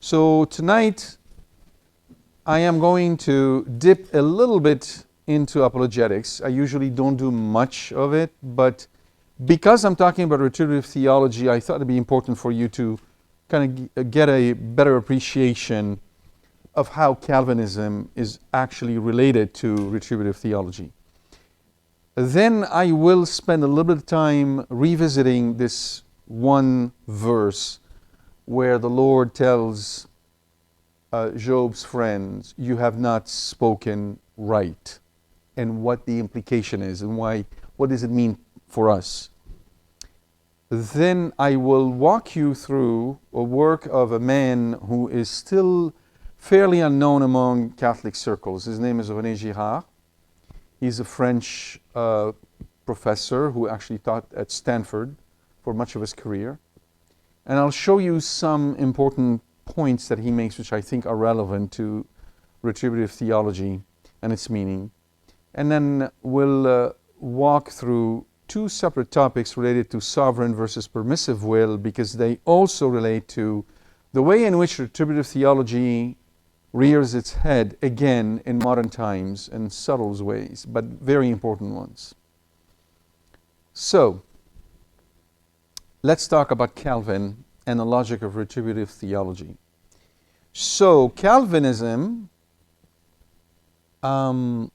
So tonight I am going to dip a little bit into apologetics. I usually don't do much of it, but because I'm talking about retributive theology, I thought it'd be important for you to kind of get a better appreciation of how Calvinism is actually related to retributive theology. Then I will spend a little bit of time revisiting this one verse where the Lord tells Job's friends, you have not spoken right, and what the implication is and what does it mean for us. Then I will walk you through a work of a man who is still fairly unknown among Catholic circles. His name is René Girard. He's a French professor who actually taught at Stanford for much of his career. And I'll show you some important points that he makes which I think are relevant to retributive theology and its meaning. And then we'll walk through two separate topics related to sovereign versus permissive will, because they also relate to the way in which retributive theology rears its head again in modern times in subtle ways, but very important ones. So, let's talk about Calvin and the logic of retributive theology. So, Calvinism, well,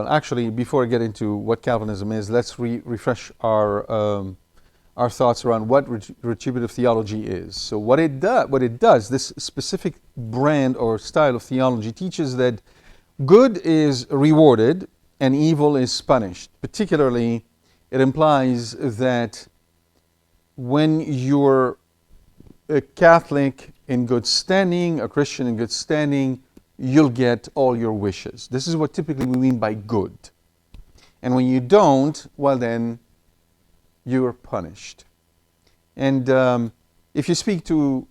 actually, before I get into what Calvinism is, let's refresh our thoughts around what retributive theology is. So, what it does, this specific brand or style of theology teaches that good is rewarded and evil is punished. Particularly, it implies that when you're a Catholic in good standing, a Christian in good standing, you'll get all your wishes. This is what typically we mean by good. And when you don't, well then, you're punished. And if you speak to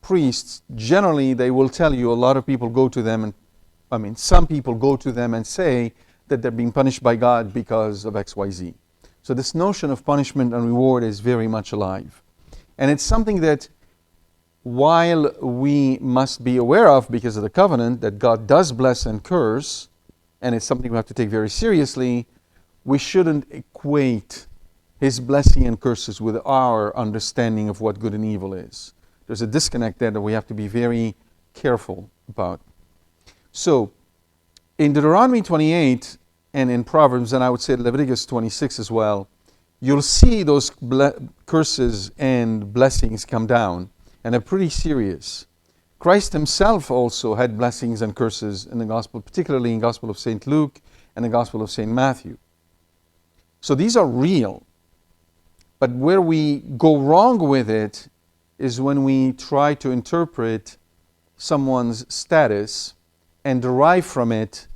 priests, generally they will tell you, a lot of people go to them, and some people go to them and say that they're being punished by God because of X, Y, Z. So this notion of punishment and reward is very much alive. And it's something that, while we must be aware of because of the covenant that God does bless and curse, and it's something we have to take very seriously, we shouldn't equate His blessing and curses with our understanding of what good and evil is. There's a disconnect there that we have to be very careful about. So, in Deuteronomy 28 and in Proverbs, and I would say Leviticus 26 as well, you'll see those curses and blessings come down, and they're pretty serious. Christ himself also had blessings and curses in the gospel, particularly in the Gospel of St. Luke and the Gospel of St. Matthew. So these are real. But where we go wrong with it is when we try to interpret someone's status and derive from it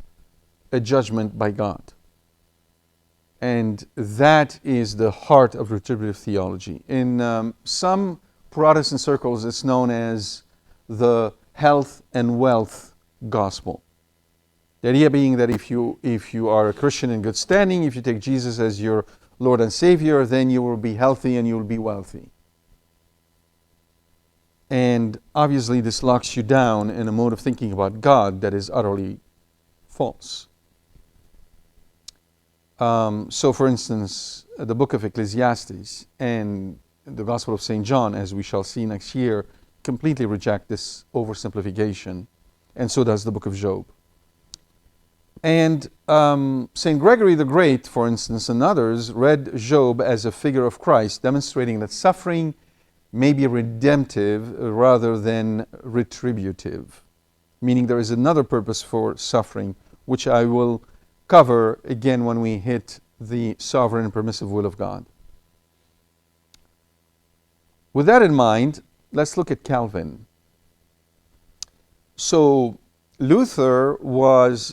a judgment by God. And that is the heart of retributive theology. In some Protestant circles, it's known as the health and wealth gospel. The idea being that if you are a Christian in good standing, if you take Jesus as your Lord and Savior, then you will be healthy and you will be wealthy. And obviously this locks you down in a mode of thinking about God that is utterly false. So for instance, the book of Ecclesiastes and the Gospel of St. John, as we shall see next year, completely reject this oversimplification, and so does the book of Job. And St. Gregory the Great, for instance, and others, read Job as a figure of Christ, demonstrating that suffering may be redemptive rather than retributive, meaning there is another purpose for suffering, which I will cover again when we hit the sovereign and permissive will of God. With that in mind, let's look at Calvin. So, Luther was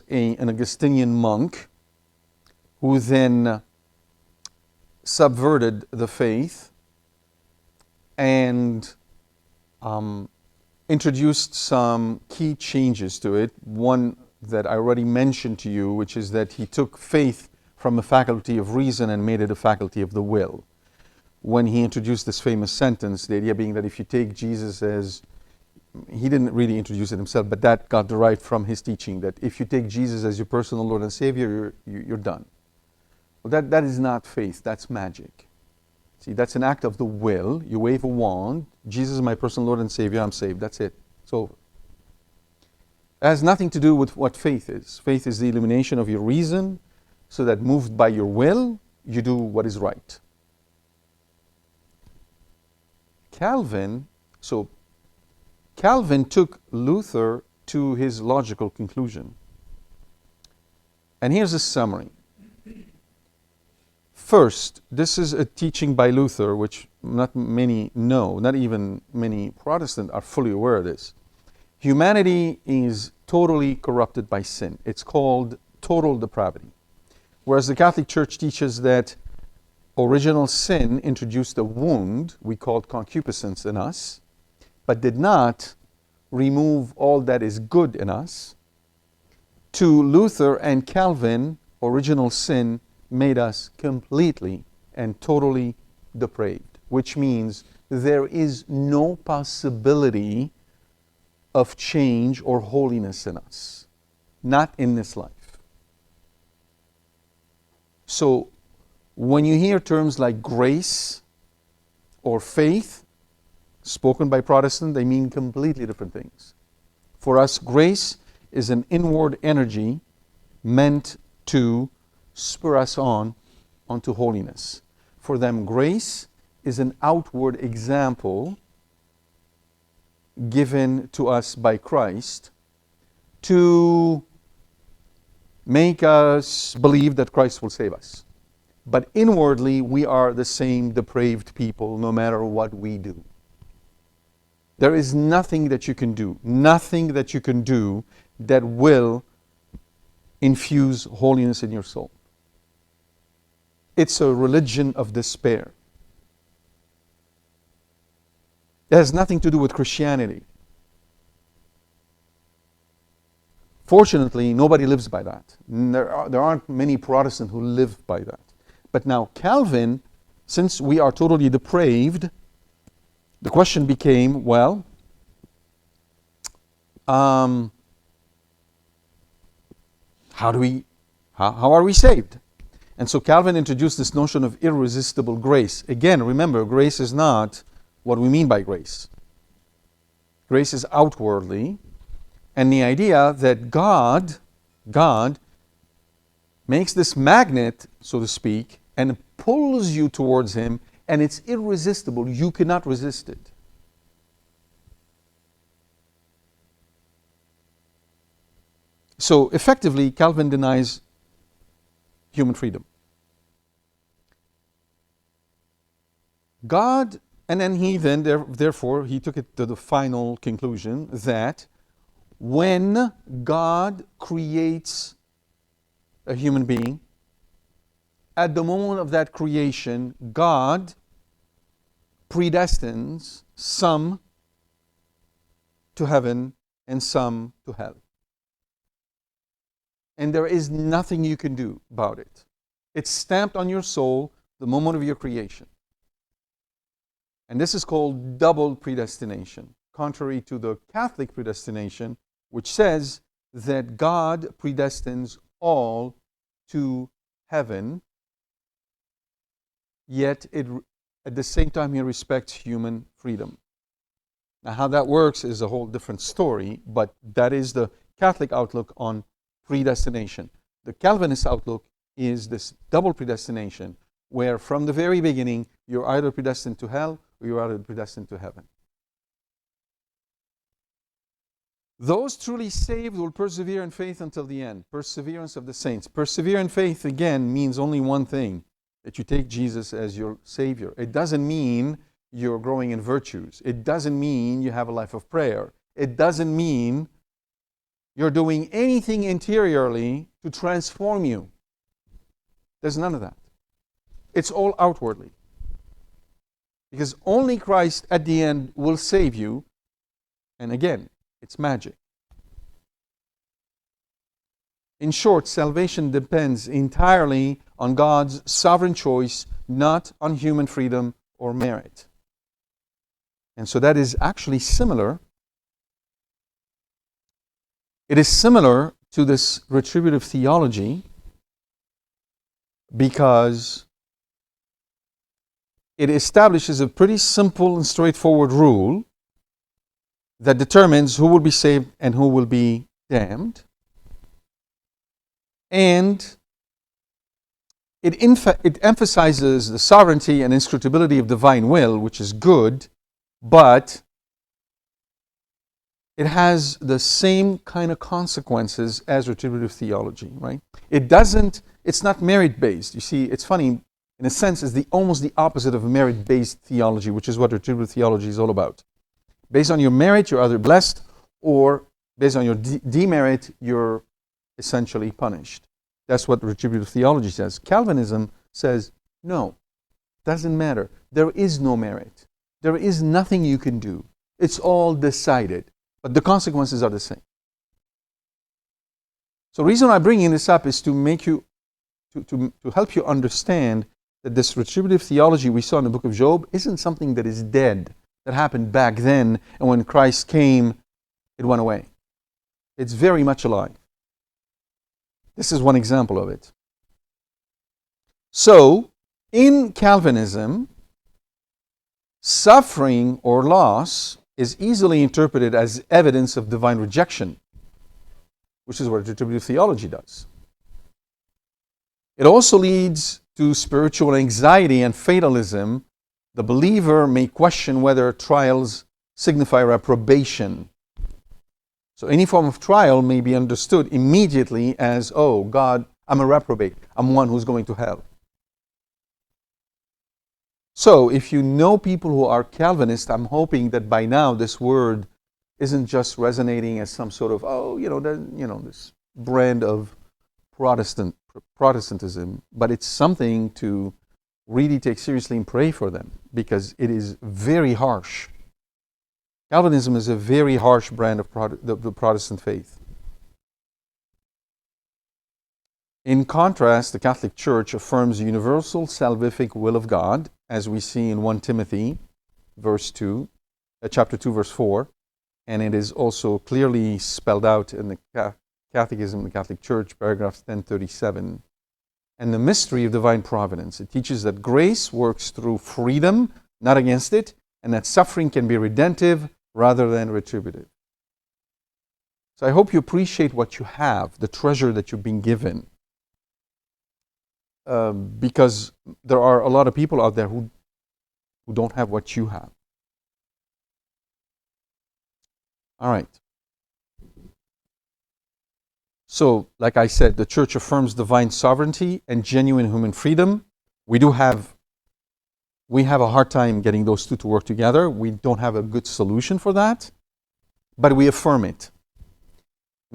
an Augustinian monk who then subverted the faith and introduced some key changes to it. One that I already mentioned to you, which is that he took faith from a faculty of reason and made it a faculty of the will. when he introduced this famous sentence, the idea being that if you take Jesus as, he didn't really introduce it himself, but that got derived from his teaching, that if you take Jesus as your personal Lord and Savior, you're done. Well, that is not faith, that's magic. See, that's an act of the will. You wave a wand, Jesus is my personal Lord and Savior, I'm saved, that's it. It's over. It has nothing to do with what faith is. Faith is the illumination of your reason, so that moved by your will, you do what is right. Calvin took Luther to his logical conclusion. And here's a summary. First, this is a teaching by Luther, which not many know, not even many Protestants are fully aware of this. Humanity is totally corrupted by sin. It's called total depravity. Whereas the Catholic Church teaches that original sin introduced a wound we called concupiscence in us, but did not remove all that is good in us. To Luther and Calvin, original sin made us completely and totally depraved, which means there is no possibility of change or holiness in us, not in this life. So when you hear terms like grace or faith spoken by Protestants, they mean completely different things. For us, grace is an inward energy meant to spur us on onto holiness. For them, grace is an outward example given to us by Christ to make us believe that Christ will save us. But inwardly, we are the same depraved people no matter what we do. There is nothing that you can do that will infuse holiness in your soul. It's a religion of despair. It has nothing to do with Christianity. Fortunately, nobody lives by that. There aren't many Protestants who live by that. But now Calvin, since we are totally depraved, the question became, well, how are we saved? And so Calvin introduced this notion of irresistible grace. Again, remember, grace is not what we mean by grace. Grace is outwardly, and the idea that God makes this magnet, so to speak, and pulls you towards Him, and it's irresistible. You cannot resist it. So effectively, Calvin denies human freedom. God, and then he therefore, he took it to the final conclusion that when God creates a human being, at the moment of that creation, God predestines some to heaven and some to hell. And there is nothing you can do about it. It's stamped on your soul the moment of your creation. And this is called double predestination, contrary to the Catholic predestination, which says that God predestines all to heaven, yet at the same time He respects human freedom. Now, how that works is a whole different story, but that is the Catholic outlook on predestination. The Calvinist outlook is this double predestination, where from the very beginning you're either predestined to hell or you're either predestined to heaven. Those truly saved will persevere in faith until the end. Perseverance of the saints. Persevere in faith, again, means only one thing, that you take Jesus as your Savior. It doesn't mean you're growing in virtues. It doesn't mean you have a life of prayer. It doesn't mean you're doing anything interiorly to transform you. There's none of that. It's all outwardly. Because only Christ at the end will save you. And again, it's magic. In short, salvation depends entirely on God's sovereign choice, not on human freedom or merit. And so that is actually similar. It is similar to this retributive theology because it establishes a pretty simple and straightforward rule that determines who will be saved and who will be damned. And it emphasizes the sovereignty and inscrutability of divine will, which is good, but it has the same kind of consequences as retributive theology, right? It's not merit-based. You see, it's funny, in a sense, it's almost the opposite of merit-based theology, which is what retributive theology is all about. Based on your merit, you're either blessed, or based on your demerit, you're essentially punished. That's what retributive theology says. Calvinism says, no, doesn't matter. There is no merit. There is nothing you can do. It's all decided, but the consequences are the same. So the reason I'm bringing this up is to make you, to help you understand that this retributive theology we saw in the book of Job isn't something that is dead, that happened back then, and when Christ came, it went away. It's very much alive. This is one example of it. So, in Calvinism, suffering or loss is easily interpreted as evidence of divine rejection, which is what retributive theology does. It also leads to spiritual anxiety and fatalism. The believer may question whether trials signify reprobation. So any form of trial may be understood immediately as, oh, God, I'm a reprobate. I'm one who's going to hell. So if you know people who are Calvinist, I'm hoping that by now this word isn't just resonating as some sort of, this brand of Protestantism, but it's something to really take seriously and pray for them, because it is very harsh. Calvinism is a very harsh brand of the Protestant faith. In contrast, the Catholic Church affirms the universal salvific will of God, as we see in 1 Timothy chapter 2, verse 4, and it is also clearly spelled out in the Catechism of the Catholic Church, paragraphs 1037. And the mystery of divine providence. It teaches that grace works through freedom, not against it, and that suffering can be redemptive rather than retributive. So I hope you appreciate what you have, the treasure that you've been given. Because there are a lot of people out there who don't have what you have. All right. So, like I said, the Church affirms divine sovereignty and genuine human freedom. We have a hard time getting those two to work together. We don't have a good solution for that, but we affirm it.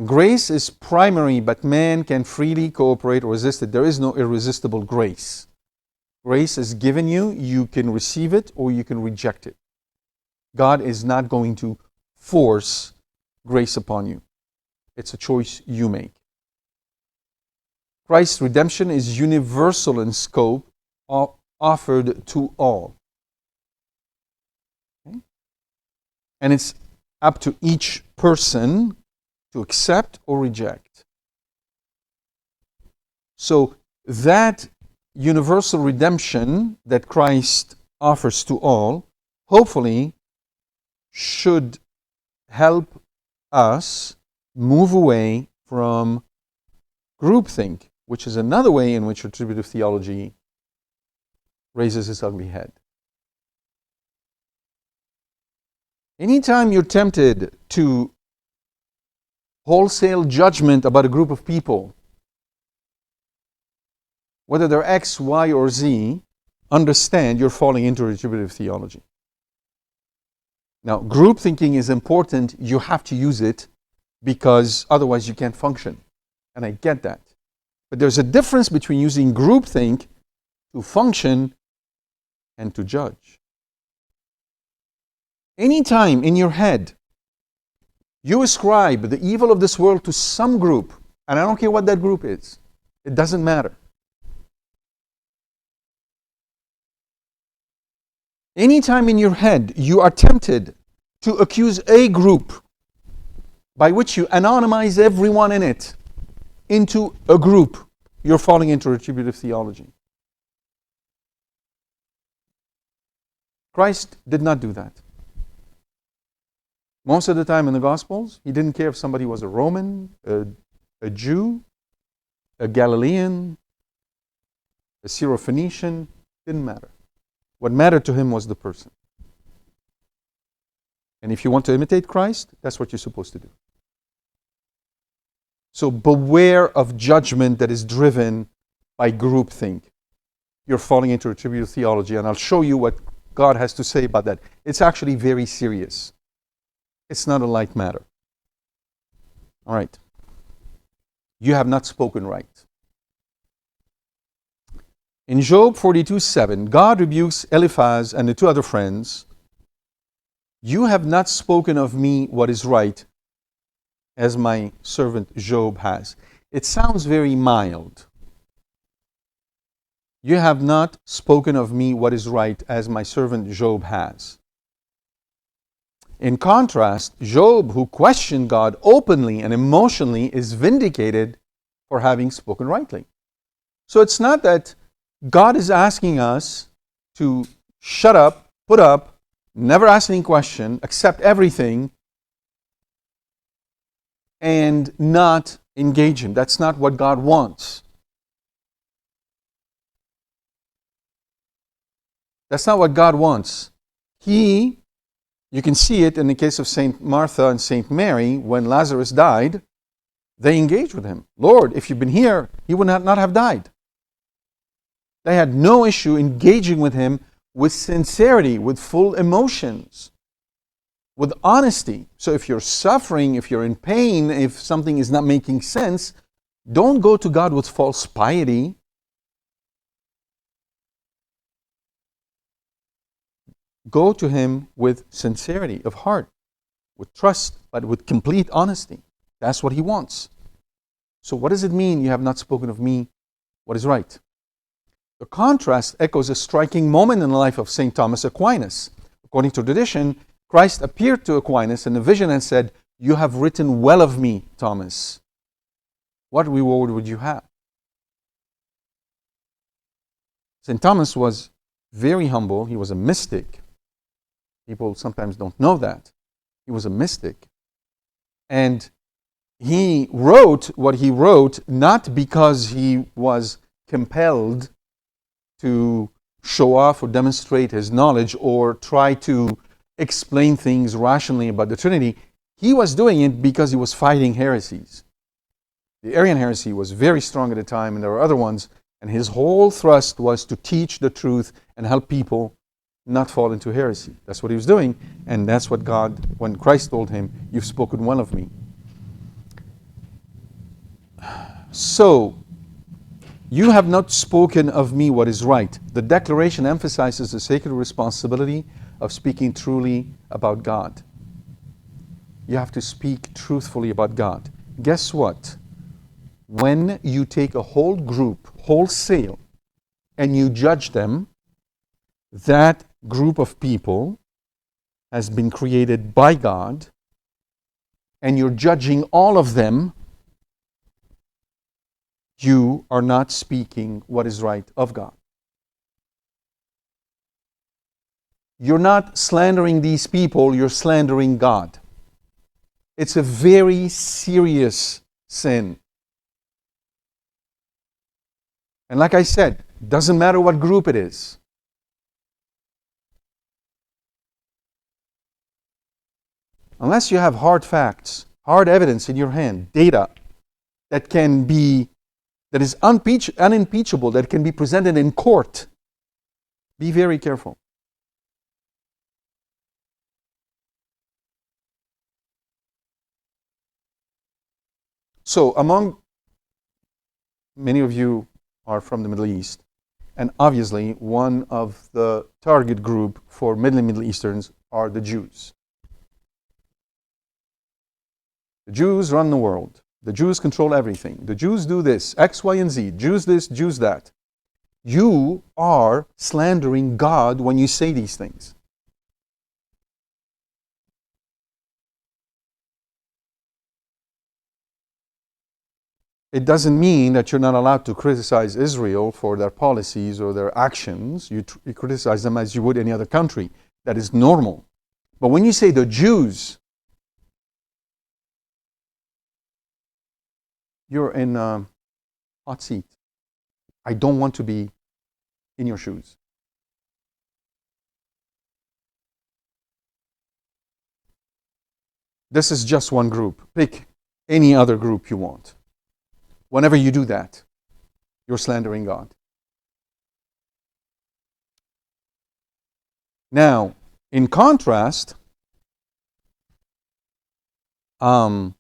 Grace is primary, but man can freely cooperate or resist it. There is no irresistible grace. Grace is given you. You can receive it or you can reject it. God is not going to force grace upon you. It's a choice you make. Christ's redemption is universal in scope, offered to all. Okay? And it's up to each person to accept or reject. So that universal redemption that Christ offers to all, hopefully, should help us move away from groupthink, which is another way in which retributive theology raises its ugly head. Anytime you're tempted to wholesale judgment about a group of people, whether they're X, Y, or Z, understand you're falling into retributive theology. Now, group thinking is important. You have to use it because otherwise you can't function. And I get that. But there's a difference between using groupthink to function and to judge. Anytime in your head you ascribe the evil of this world to some group, and I don't care what that group is, it doesn't matter. Anytime in your head you are tempted to accuse a group by which you anonymize everyone in it into a group, you're falling into retributive theology. Christ did not do that. Most of the time in the Gospels, he didn't care if somebody was a Roman, a Jew, a Galilean, a Syrophoenician, didn't matter. What mattered to him was the person. And if you want to imitate Christ, that's what you're supposed to do. So beware of judgment that is driven by groupthink. You're falling into retributive theology, and I'll show you what God has to say about that. It's actually very serious. It's not a light matter. All right. You have not spoken right. In Job 42:7, God rebukes Eliphaz and the two other friends. You have not spoken of me what is right, as my servant Job has. It sounds very mild. You have not spoken of me what is right, as my servant Job has. In contrast, Job, who questioned God openly and emotionally, is vindicated for having spoken rightly. So it's not that God is asking us to shut up, put up, never ask any question, accept everything, and not engage Him. That's not what God wants. That's not what God wants. You can see it in the case of St. Martha and St. Mary. When Lazarus died, they engaged with Him. Lord, if you'd been here, he would not have died. They had no issue engaging with Him with sincerity, with full emotions, with honesty. So if you're suffering, if you're in pain, if something is not making sense, don't go to God with false piety. Go to Him with sincerity of heart, with trust, but with complete honesty. That's what He wants. So what does it mean, you have not spoken of me what is right? The contrast echoes a striking moment in the life of St. Thomas Aquinas. According to tradition, Christ appeared to Aquinas in a vision and said, "You have written well of me, Thomas. What reward would you have?" St. Thomas was very humble. He was a mystic. People sometimes don't know that. He was a mystic. And he wrote what he wrote not because he was compelled to show off or demonstrate his knowledge or try to explain things rationally about the Trinity. He was doing it because he was fighting heresies. The Arian heresy was very strong at the time, and there were other ones, and his whole thrust was to teach the truth and help people not fall into heresy. That's what he was doing, and that's what God, when Christ told him, "You've spoken well of me." So, you have not spoken of me what is right. The declaration emphasizes the sacred responsibility of speaking truly about God. You have to speak truthfully about God. Guess what? When you take a whole group, wholesale, and you judge them, that group of people has been created by God, and you're judging all of them, you are not speaking what is right of God. You're not slandering these people, you're slandering God. It's a very serious sin. And like I said, doesn't matter what group it is. Unless you have hard facts, hard evidence in your hand, data that is unimpeachable, that can be presented in court, be very careful. So, among many of you are from the Middle East, and obviously one of the target group for Middle Easterns are the Jews. The Jews run the world. The Jews control everything. The Jews do this, X, Y, and Z. Jews this, Jews that. You are slandering God when you say these things. It doesn't mean that you're not allowed to criticize Israel for their policies or their actions. You criticize them as you would any other country. That is normal. But when you say the Jews, you're in a hot seat. I don't want to be in your shoes. This is just one group. Pick any other group you want. Whenever you do that, you're slandering God. Now, in contrast, and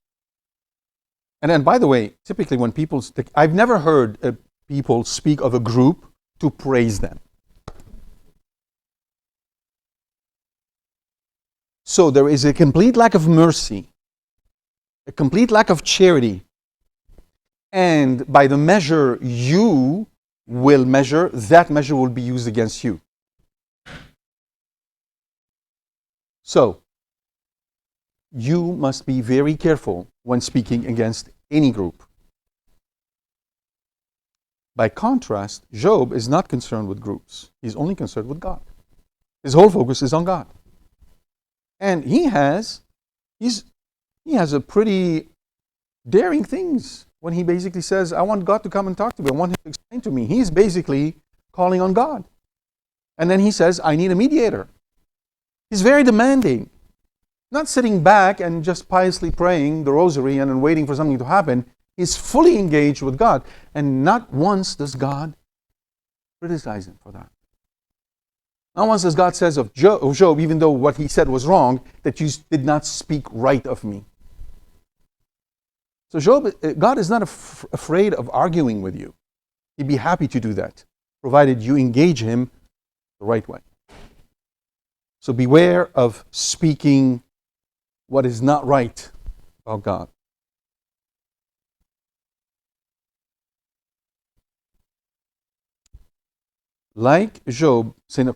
then by the way, typically when people, I've never heard people speak of a group to praise them. So there is a complete lack of mercy, a complete lack of charity. And by the measure you will measure, that measure will be used against you. So, you must be very careful when speaking against any group. By contrast, Job is not concerned with groups. He's only concerned with God. His whole focus is on God. And he has a pretty daring things when he basically says, I want God to come and talk to me. I want him to explain to me. He's basically calling on God. And then he says, I need a mediator. He's very demanding. Not sitting back and just piously praying the rosary and then waiting for something to happen. He's fully engaged with God. And not once does God criticize him for that. Not once does God says of Job, even though what he said was wrong, that you did not speak right of me. So Job, God is not afraid of arguing with you. He'd be happy to do that, provided you engage him the right way. So beware of speaking what is not right about God. Like Job, St.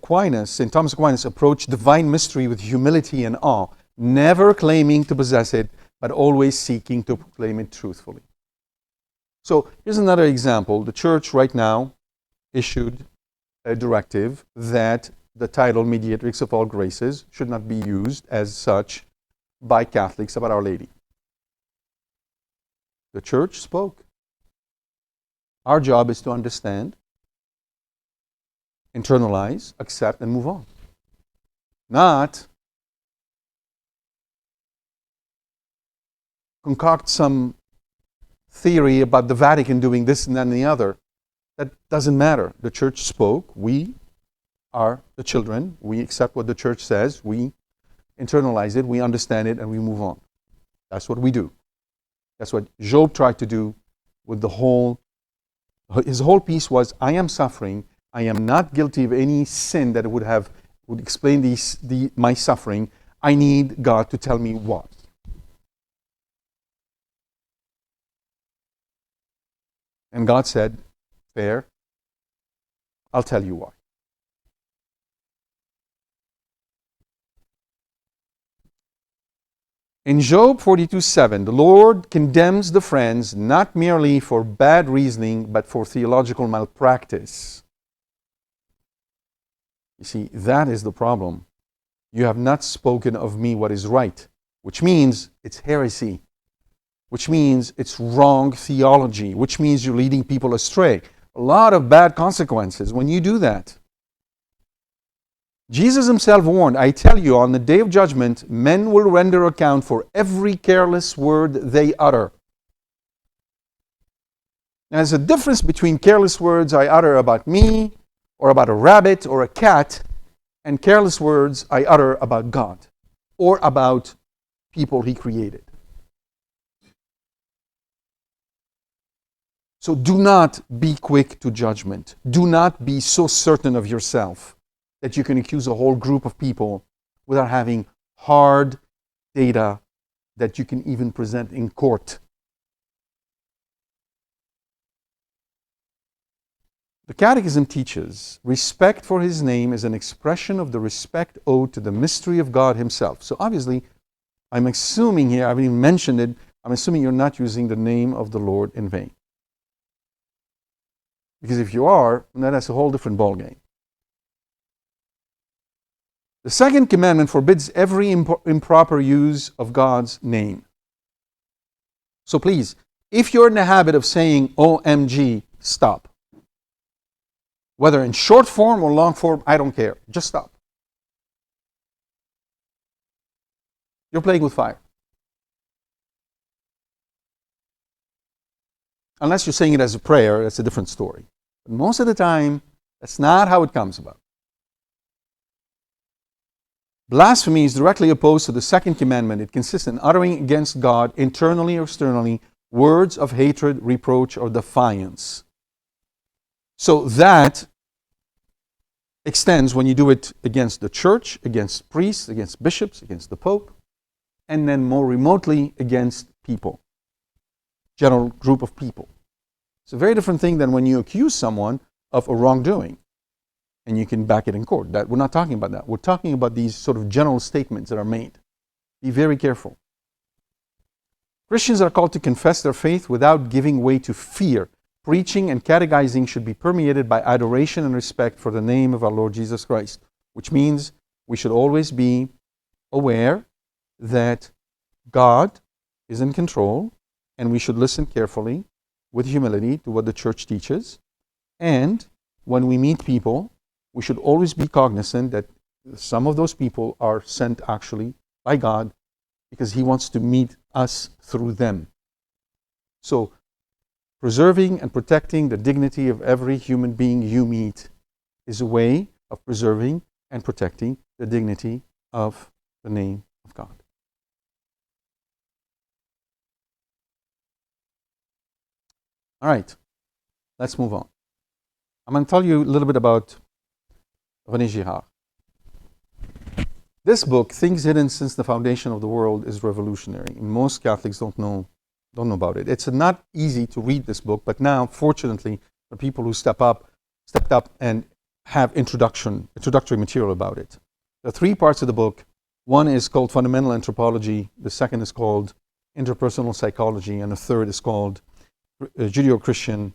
Thomas Aquinas approached divine mystery with humility and awe, never claiming to possess it, but always seeking to proclaim it truthfully. So here's another example. The church right now issued a directive that the title Mediatrix of All Graces should not be used as such by Catholics about Our Lady. The church spoke. Our job is to understand, internalize, accept, and move on. Not concoct some theory about the Vatican doing this and that and the other. That doesn't matter. The church spoke. We are the children. We accept what the church says. We internalize it. We understand it, and we move on. That's what we do. That's what Job tried to do with his whole piece was, I am suffering. I am not guilty of any sin that would explain my suffering. I need God to tell me what. And God said, fair, I'll tell you why. In Job 42:7, the Lord condemns the friends not merely for bad reasoning, but for theological malpractice. You see, that is the problem. You have not spoken of me what is right, which means it's heresy, which means it's wrong theology, which means you're leading people astray. A lot of bad consequences when you do that. Jesus himself warned, I tell you, on the day of judgment, men will render account for every careless word they utter. Now, there's a difference between careless words I utter about me, or about a rabbit or a cat, and careless words I utter about God, or about people he created. So do not be quick to judgment. Do not be so certain of yourself that you can accuse a whole group of people without having hard data that you can even present in court. The Catechism teaches respect for his name is an expression of the respect owed to the mystery of God himself. So obviously, I'm assuming here, I haven't even mentioned it, I'm assuming you're not using the name of the Lord in vain. Because if you are, then that's a whole different ballgame. The second commandment forbids every improper use of God's name. So please, if you're in the habit of saying OMG, stop. Whether in short form or long form, I don't care. Just stop. You're playing with fire. Unless you're saying it as a prayer, that's a different story. But most of the time, that's not how it comes about. Blasphemy is directly opposed to the second commandment. It consists in uttering against God, internally or externally, words of hatred, reproach, or defiance. So that extends when you do it against the church, against priests, against bishops, against the Pope, and then more remotely against people, general group of people. It's a very different thing than when you accuse someone of a wrongdoing and you can back it in court. We're not talking about that. We're talking about these sort of general statements that are made. Be very careful. Christians are called to confess their faith without giving way to fear. Preaching and catechizing should be permeated by adoration and respect for the name of our Lord Jesus Christ, which means we should always be aware that God is in control and we should listen carefully with humility to what the church teaches. And when we meet people, we should always be cognizant that some of those people are sent actually by God because He wants to meet us through them. So, preserving and protecting the dignity of every human being you meet is a way of preserving and protecting the dignity of the name of God. All right, let's move on. I'm going to tell you a little bit about René Girard. This book, Things Hidden Since the Foundation of the World, is revolutionary. Most Catholics don't know about it. It's not easy to read this book, but now, fortunately, the people who stepped up and have introductory material about it. There are 3 parts of the book. One is called Fundamental Anthropology, the second is called Interpersonal Psychology, and the third is called Judeo-Christian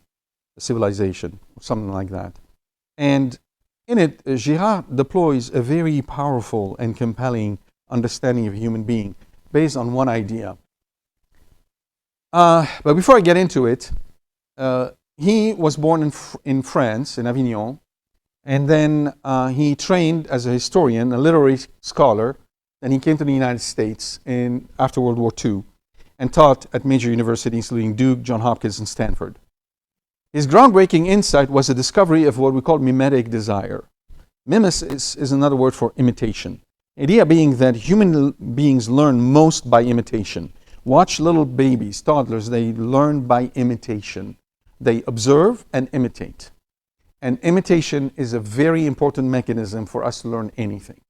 Civilization, or something like that. And in it, Girard deploys a very powerful and compelling understanding of a human being based on one idea. But before I get into it, he was born in France, in Avignon, and then he trained as a historian, a literary scholar. Then he came to the United States after World War II and taught at major universities, including Duke, Johns Hopkins, and Stanford. His groundbreaking insight was the discovery of what we call mimetic desire. Mimesis is another word for imitation. The idea being that human beings learn most by imitation. Watch little babies, toddlers, they learn by imitation. They observe and imitate. And imitation is a very important mechanism for us to learn anything.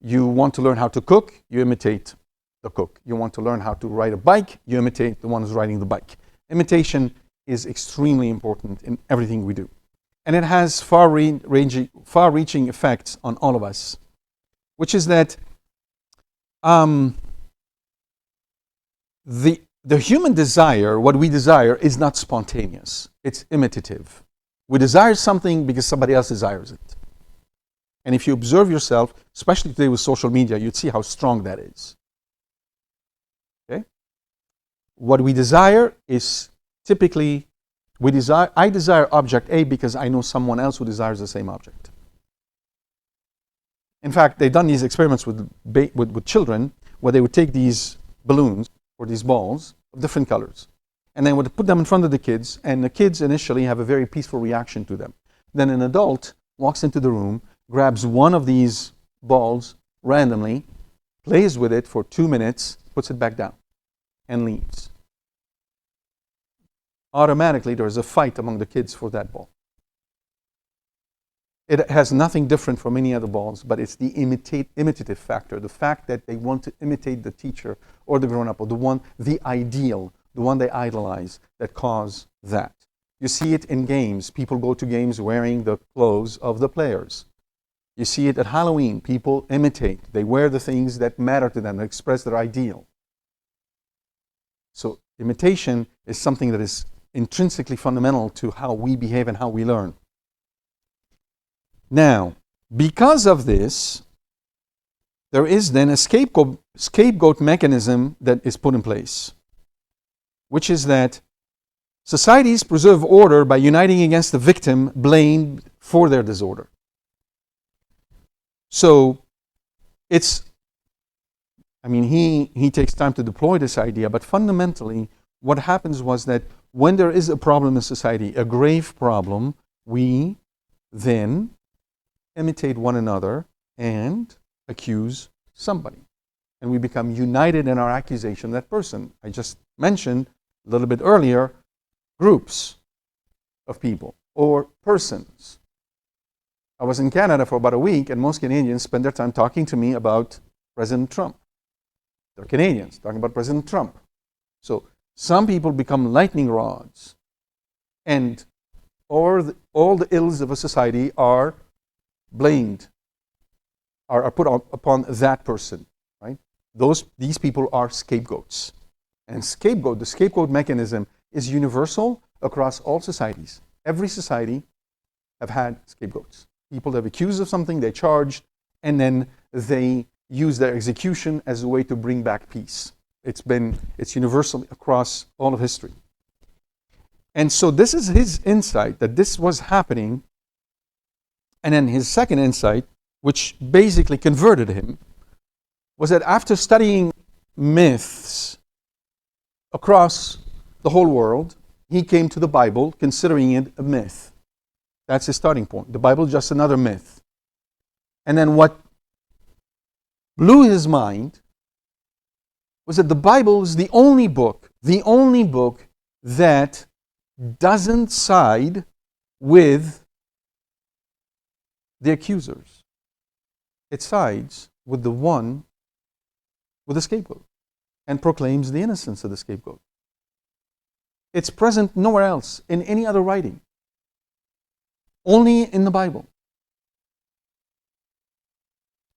You want to learn how to cook, you imitate the cook. You want to learn how to ride a bike, you imitate the one who's riding the bike. Imitation is extremely important in everything we do. And it has far-reaching effects on all of us, which is that the human desire, what we desire, is not spontaneous. It's imitative. We desire something because somebody else desires it. And if you observe yourself, especially today with social media, you'd see how strong that is. Okay? What we desire is typically, I desire object A because I know someone else who desires the same object. In fact, they've done these experiments with children where they would take these balloons or these balls of different colors and then would put them in front of the kids, and the kids initially have a very peaceful reaction to them. Then an adult walks into the room, grabs one of these balls randomly, plays with it for 2 minutes, puts it back down, and leaves. Automatically, there's a fight among the kids for that ball. It has nothing different from any other balls, but it's the imitative factor, the fact that they want to imitate the teacher or the grown-up or the ideal, the one they idolize, that cause that. You see it in games. People go to games wearing the clothes of the players. You see it at Halloween. People imitate. They wear the things that matter to them, that express their ideal. So imitation is something that is intrinsically fundamental to how we behave and how we learn. Now, because of this, there is then a scapegoat mechanism that is put in place, which is that societies preserve order by uniting against the victim blamed for their disorder. So it's, he takes time to deploy this idea, but fundamentally what happens was that when there is a problem in society, a grave problem, we then imitate one another and accuse somebody. And we become united in our accusation of that person. I just mentioned a little bit earlier, groups of people or persons. I was in Canada for about a week, and most Canadians spend their time talking to me about President Trump. They're Canadians talking about President Trump. So some people become lightning rods, and all the ills of a society are blamed, are put upon that person, right? These people are scapegoats. And the scapegoat mechanism is universal across all societies. Every society have had scapegoats. People that are accused of something, they charged, and then they use their execution as a way to bring back peace. It's universal across all of history. And so this is his insight, that this was happening. And then his second insight, which basically converted him, was that after studying myths across the whole world, he came to the Bible considering it a myth. That's his starting point. The Bible is just another myth. And then what blew his mind was that the Bible is the only book that doesn't side with the accusers. It sides with the one with the scapegoat and proclaims the innocence of the scapegoat. It's present nowhere else in any other writing. Only in the Bible.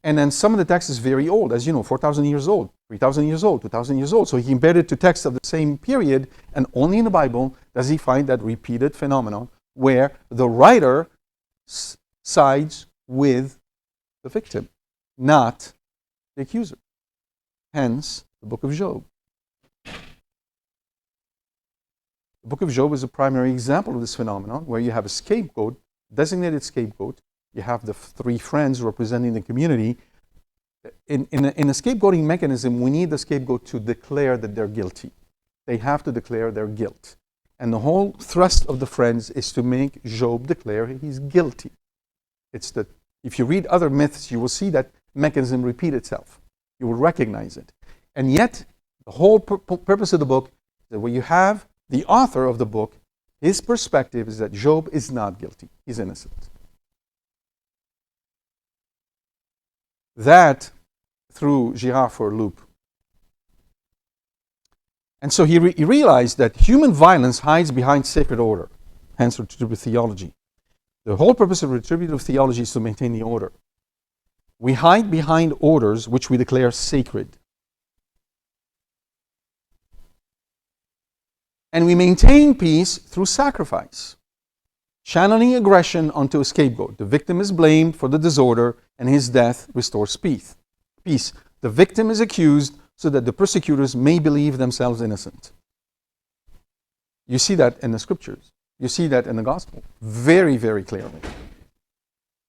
And then some of the text is very old, as you know, 4,000 years old, 3,000 years old, 2,000 years old. So he compared it to texts of the same period, and only in the Bible does he find that repeated phenomenon where the writer sides with the victim, not the accuser. Hence, the book of Job. The book of Job is a primary example of this phenomenon, where you have a scapegoat, designated scapegoat. You have the three friends representing the community. In a scapegoating mechanism, we need the scapegoat to declare that they're guilty. They have to declare their guilt. And the whole thrust of the friends is to make Job declare he's guilty. If you read other myths, you will see that mechanism repeat itself. You will recognize it. And yet, the whole purpose of the book is that where you have the author of the book, his perspective is that Job is not guilty. He's innocent. That threw Girard for a loop. And so he realized that human violence hides behind sacred order, hence retributive theology. The whole purpose of retributive theology is to maintain the order. We hide behind orders which we declare sacred. And we maintain peace through sacrifice, channeling aggression onto a scapegoat. The victim is blamed for the disorder, and his death restores peace. The victim is accused so that the persecutors may believe themselves innocent. You see that in the scriptures. You see that in the gospel very, very clearly.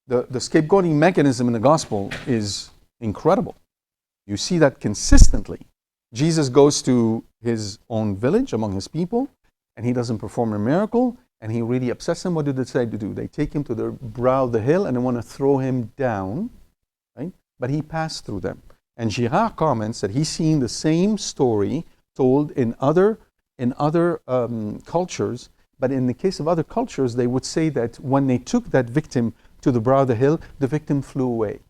The scapegoating mechanism in the gospel is incredible. You see that consistently. Jesus goes to his own village among his people, and he doesn't perform a miracle, and he really upsets them. What do they decide to do? They take him to the brow of the hill and they want to throw him down, right? But he passed through them. And Girard comments that he's seen the same story told in other cultures, but in the case of other cultures, they would say that when they took that victim to the brow of the hill, the victim flew away.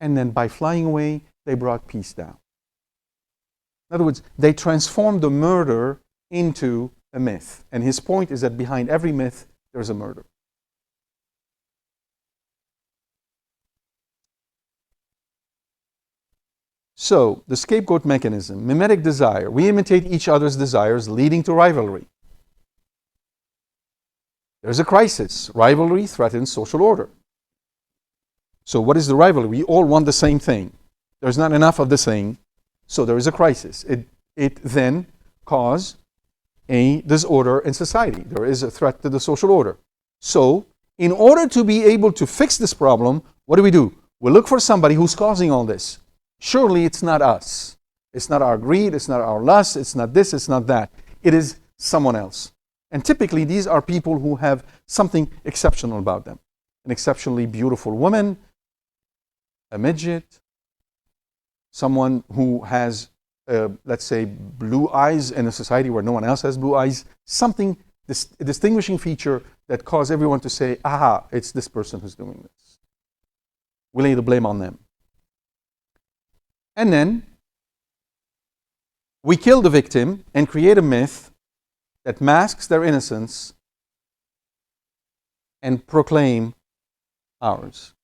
And then by flying away, they brought peace down. In other words, they transformed the murder into a myth. And his point is that behind every myth, there's a murder. So, the scapegoat mechanism, mimetic desire. We imitate each other's desires, leading to rivalry. There's a crisis. Rivalry threatens social order. So what is the rivalry? We all want the same thing. There's not enough of the same, so there is a crisis. It then causes a disorder in society. There is a threat to the social order. So, in order to be able to fix this problem, what do? We look for somebody who's causing all this. Surely it's not us. It's not our greed, it's not our lust, it's not this, it's not that. It is someone else. And typically these are people who have something exceptional about them. An exceptionally beautiful woman, a midget, someone who has, let's say, blue eyes in a society where no one else has blue eyes, something, a distinguishing feature that causes everyone to say, aha, it's this person who's doing this. We lay the blame on them. And then we kill the victim and create a myth that masks their innocence and proclaim ours.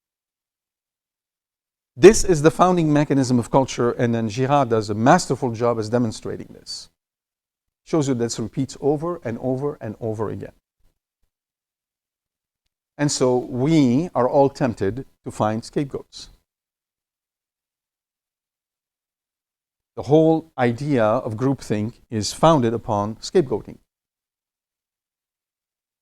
This is the founding mechanism of culture, and then Girard does a masterful job as demonstrating this. Shows you that this repeats over and over and over again. And so we are all tempted to find scapegoats. The whole idea of groupthink is founded upon scapegoating.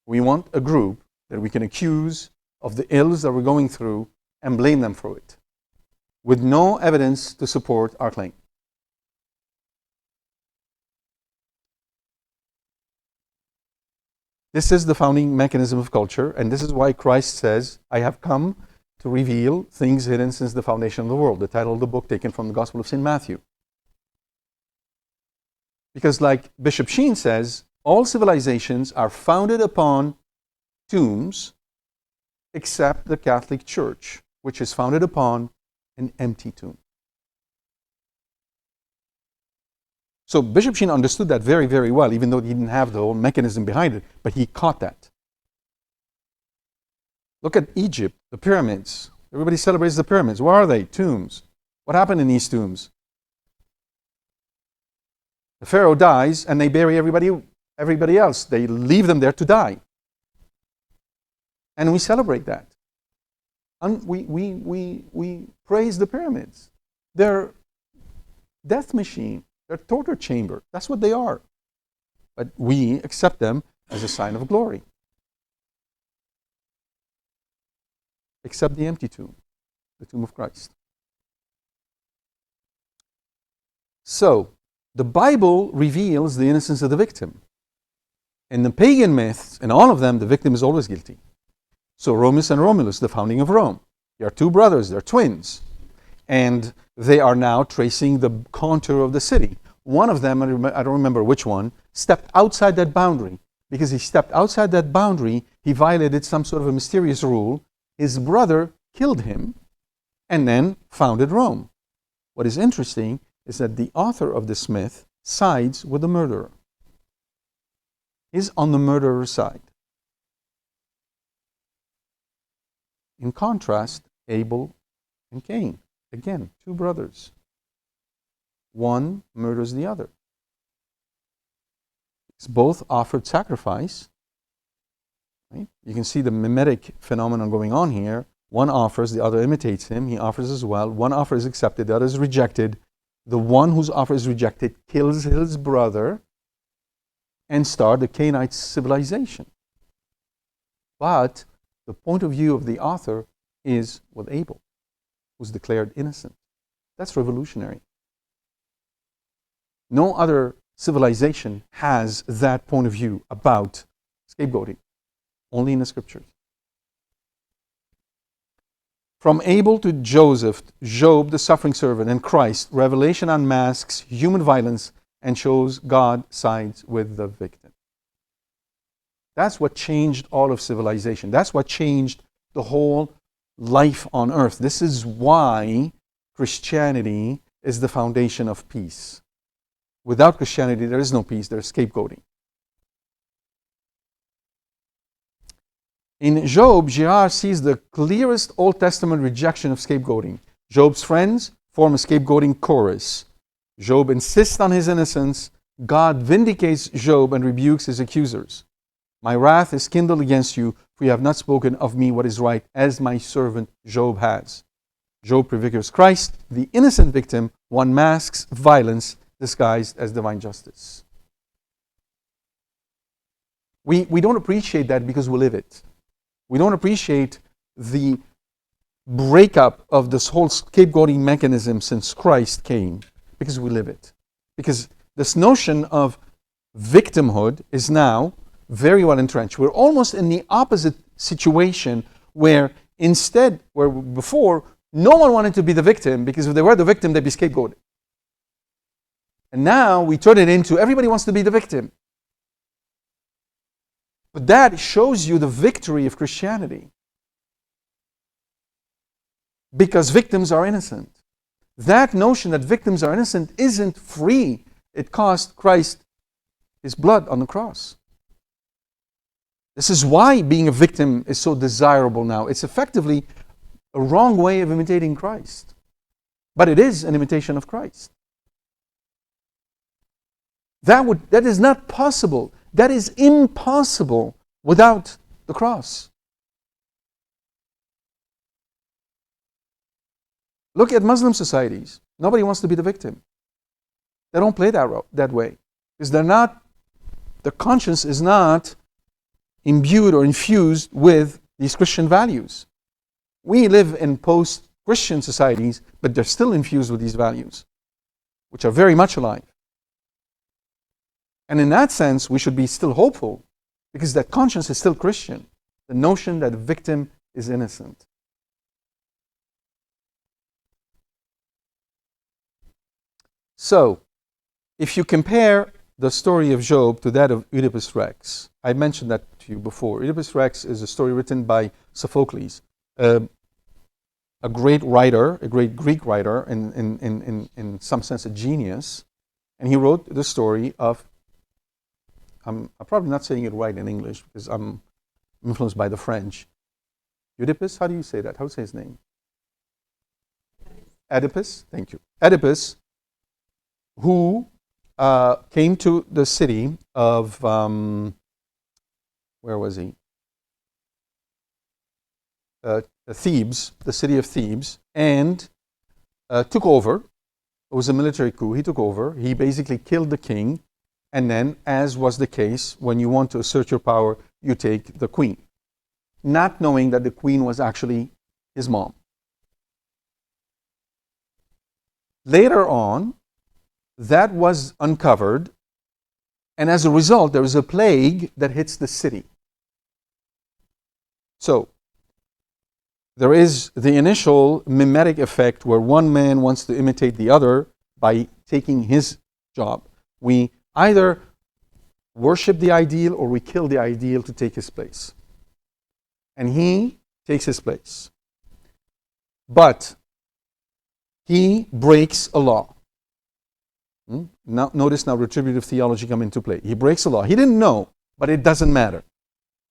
We want a group that we can accuse of the ills that we're going through and blame them for it, with no evidence to support our claim. This is the founding mechanism of culture, and this is why Christ says, I have come to reveal things hidden since the foundation of the world, the title of the book taken from the Gospel of St. Matthew. Because like Bishop Sheen says, all civilizations are founded upon tombs except the Catholic Church, which is founded upon an empty tomb. So Bishop Sheen understood that very, very well, even though he didn't have the whole mechanism behind it, but he caught that. Look at Egypt, the pyramids. Everybody celebrates the pyramids. What are they? Tombs. What happened in these tombs? The Pharaoh dies and they bury everybody else. They leave them there to die. And we celebrate that. And we praise the pyramids. They're death machine. They're torture chamber. That's what they are. But we accept them as a sign of glory. Except the empty tomb, the tomb of Christ. So, the Bible reveals the innocence of the victim. In the pagan myths, in all of them, the victim is always guilty. So Romulus and Romulus, the founding of Rome. They are two brothers, they're twins. And they are now tracing the contour of the city. One of them, I don't remember which one, stepped outside that boundary. Because he stepped outside that boundary, he violated some sort of a mysterious rule. His brother killed him and then founded Rome. What is interesting is that the author of this myth sides with the murderer. He's on the murderer's side. In contrast, Abel and Cain, again, two brothers. One murders the other. Both offered sacrifice. Right? You can see the mimetic phenomenon going on here. One offers, the other imitates him. He offers as well. One offer is accepted, the other is rejected. The one whose offer is rejected kills his brother and starts the Canaanite civilization. But the point of view of the author is with Abel, who's declared innocent. That's revolutionary. No other civilization has that point of view about scapegoating, only in the scriptures. From Abel to Joseph, Job, the suffering servant, and Christ, Revelation unmasks human violence and shows God sides with the victim. That's what changed all of civilization. That's what changed the whole life on earth. This is why Christianity is the foundation of peace. Without Christianity, there is no peace, there's scapegoating. In Job, Girard sees the clearest Old Testament rejection of scapegoating. Job's friends form a scapegoating chorus. Job insists on his innocence. God vindicates Job and rebukes his accusers. My wrath is kindled against you, for you have not spoken of me what is right, as my servant Job has. Job prefigures Christ, the innocent victim. One masks violence disguised as divine justice. We don't appreciate that because we live it. We don't appreciate the breakup of this whole scapegoating mechanism since Christ came because we live it. Because this notion of victimhood is now very well entrenched. We're almost in the opposite situation where before, no one wanted to be the victim because if they were the victim, they'd be scapegoated. And now we turn it into everybody wants to be the victim. But that shows you the victory of Christianity. Because victims are innocent. That notion that victims are innocent isn't free. It cost Christ his blood on the cross. This is why being a victim is so desirable now. It's effectively a wrong way of imitating Christ. But it is an imitation of Christ. That is not possible. That is impossible without the cross. Look at Muslim societies. Nobody wants to be the victim. They don't play that way. Because their conscience is not imbued or infused with these Christian values. We live in post-Christian societies, but they're still infused with these values, which are very much alive. And in that sense, we should be still hopeful, because that conscience is still Christian. The notion that the victim is innocent. So, if you compare the story of Job to that of Oedipus Rex, I mentioned that to you before. Oedipus Rex is a story written by Sophocles, a great writer, a great Greek writer, in some sense a genius. And he wrote the story of, I'm probably not saying it right in English because I'm influenced by the French. Oedipus, how do you say that? How do you say his name? Oedipus, thank you. Oedipus, who came to the city of, where was he? Thebes, the city of Thebes, and took over. It was a military coup. He took over. He basically killed the king. And then, as was the case, when you want to assert your power, you take the queen. Not knowing that the queen was actually his mom. Later on, that was uncovered, and as a result, there is a plague that hits the city. So, there is the initial mimetic effect where one man wants to imitate the other by taking his job. We either worship the ideal or we kill the ideal to take his place. And he takes his place. But he breaks a law. Now, notice now retributive theology come into play. He breaks a law. He didn't know, but it doesn't matter.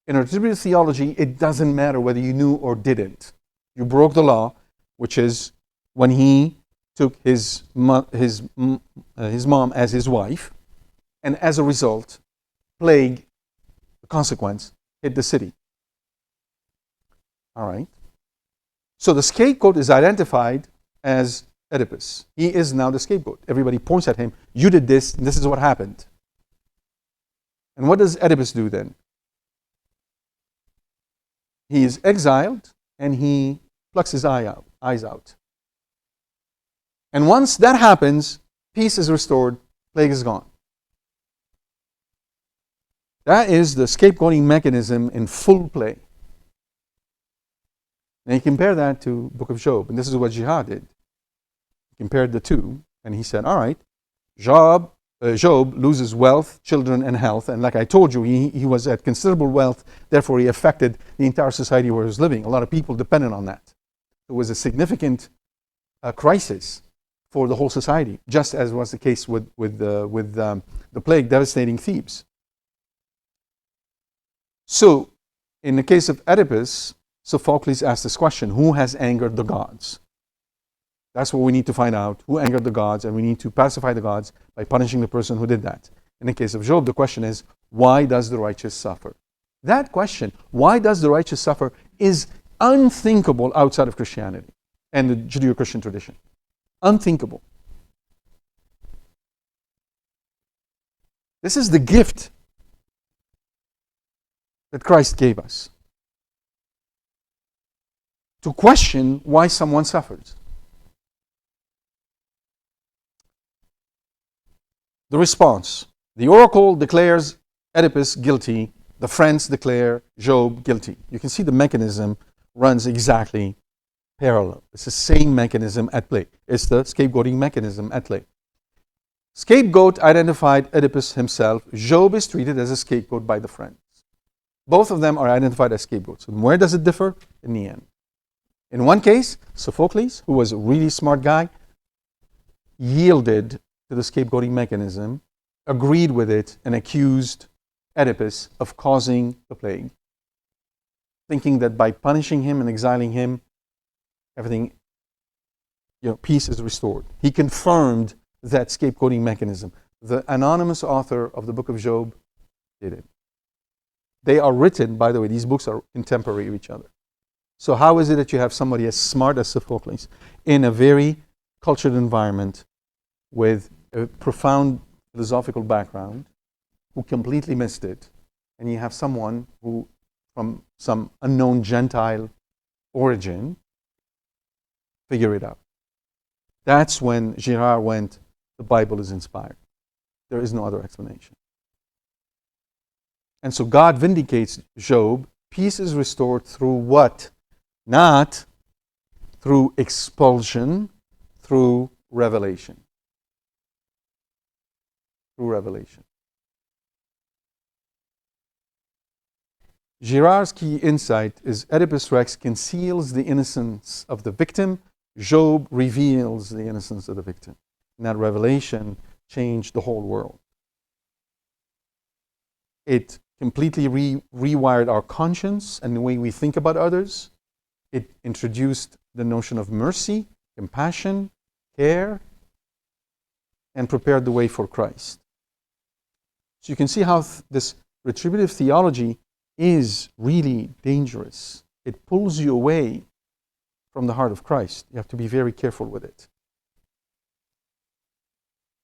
In retributive theology, it doesn't matter whether you knew or didn't. You broke the law, which is when he took his mom as his wife, and as a result, plague, the consequence, hit the city. All right. So the scapegoat is identified as Oedipus. He is now the scapegoat. Everybody points at him. You did this, and this is what happened. And what does Oedipus do then? He is exiled, and he plucks his eyes out. And once that happens, peace is restored, plague is gone. That is the scapegoating mechanism in full play. And you compare that to the book of Job, and this is what Girard did. He compared the two, and he said, all right, Job loses wealth, children, and health, and like I told you, he was at considerable wealth, therefore he affected the entire society where he was living. A lot of people depended on that. It was a significant crisis for the whole society, just as was the case with the plague devastating Thebes. So, in the case of Oedipus, Sophocles asked this question, who has angered the gods? That's what we need to find out, who angered the gods, and we need to pacify the gods by punishing the person who did that. In the case of Job, the question is, why does the righteous suffer? That question, why does the righteous suffer, is unthinkable outside of Christianity and the Judeo-Christian tradition. Unthinkable. This is the gift that Christ gave us. To question why someone suffers. The response. The oracle declares Oedipus guilty. The friends declare Job guilty. You can see the mechanism runs exactly parallel. It's the same mechanism at play. It's the scapegoating mechanism at play. Scapegoat identified Oedipus himself. Job is treated as a scapegoat by the friends. Both of them are identified as scapegoats. And where does it differ? In the end. In one case, Sophocles, who was a really smart guy, yielded to the scapegoating mechanism, agreed with it, and accused Oedipus of causing the plague, thinking that by punishing him and exiling him, everything, peace is restored. He confirmed that scapegoating mechanism. The anonymous author of the book of Job did it. They are written, by the way, these books are contemporary of each other. So how is it that you have somebody as smart as Sophocles in a very cultured environment with a profound philosophical background who completely missed it, and you have someone who, from some unknown Gentile origin, figure it out? That's when Girard went, the Bible is inspired. There is no other explanation. And so God vindicates Job. Peace is restored through what? Not through expulsion, through revelation. Through revelation. Girard's key insight is Oedipus Rex conceals the innocence of the victim. Job reveals the innocence of the victim. And that revelation changed the whole world. It completely rewired our conscience and the way we think about others. It introduced the notion of mercy, compassion, care, and prepared the way for Christ. So you can see how this retributive theology is really dangerous. It pulls you away from the heart of Christ. You have to be very careful with it.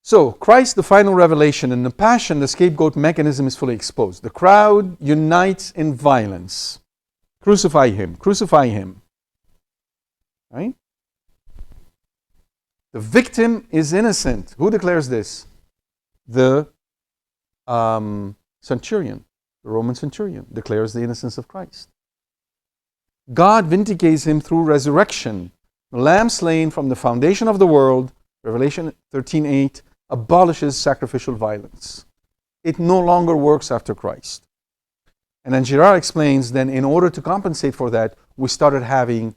So, Christ, the final revelation, and the passion, the scapegoat mechanism is fully exposed. The crowd unites in violence. Crucify him, crucify him. Right? The victim is innocent. Who declares this? The centurion, the Roman centurion, declares the innocence of Christ. God vindicates him through resurrection. The lamb slain from the foundation of the world, Revelation 13:8, abolishes sacrificial violence. It no longer works after Christ. And then Girard explains, then in order to compensate for that, we started having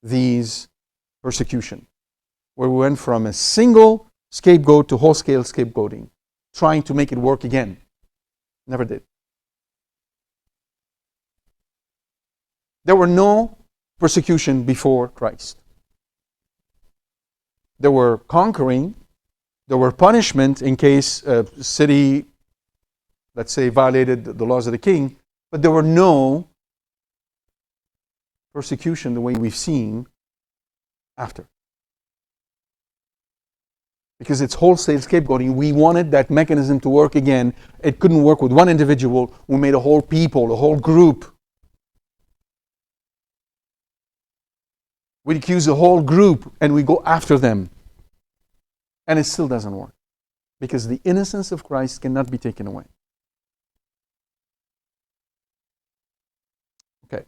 these persecution, where we went from a single scapegoat to whole-scale scapegoating, trying to make it work again. Never did. There were no persecution before Christ. There were conquering, there were punishment in case a city, let's say, violated the laws of the king, but there were no persecution the way we've seen after. Because it's wholesale scapegoating. We wanted that mechanism to work again. It couldn't work with one individual. We made a whole people, a whole group. We accuse a whole group and we go after them. And it still doesn't work. Because the innocence of Christ cannot be taken away. Okay.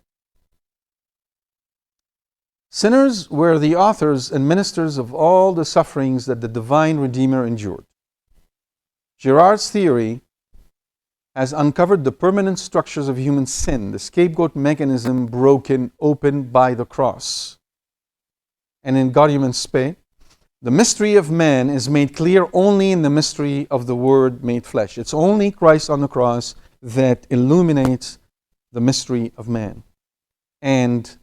Sinners were the authors and ministers of all the sufferings that the divine Redeemer endured. Girard's theory has uncovered the permanent structures of human sin, the scapegoat mechanism broken open by the cross. And in Gaudium et Spes, the mystery of man is made clear only in the mystery of the Word made flesh. It's only Christ on the cross that illuminates the mystery of man. And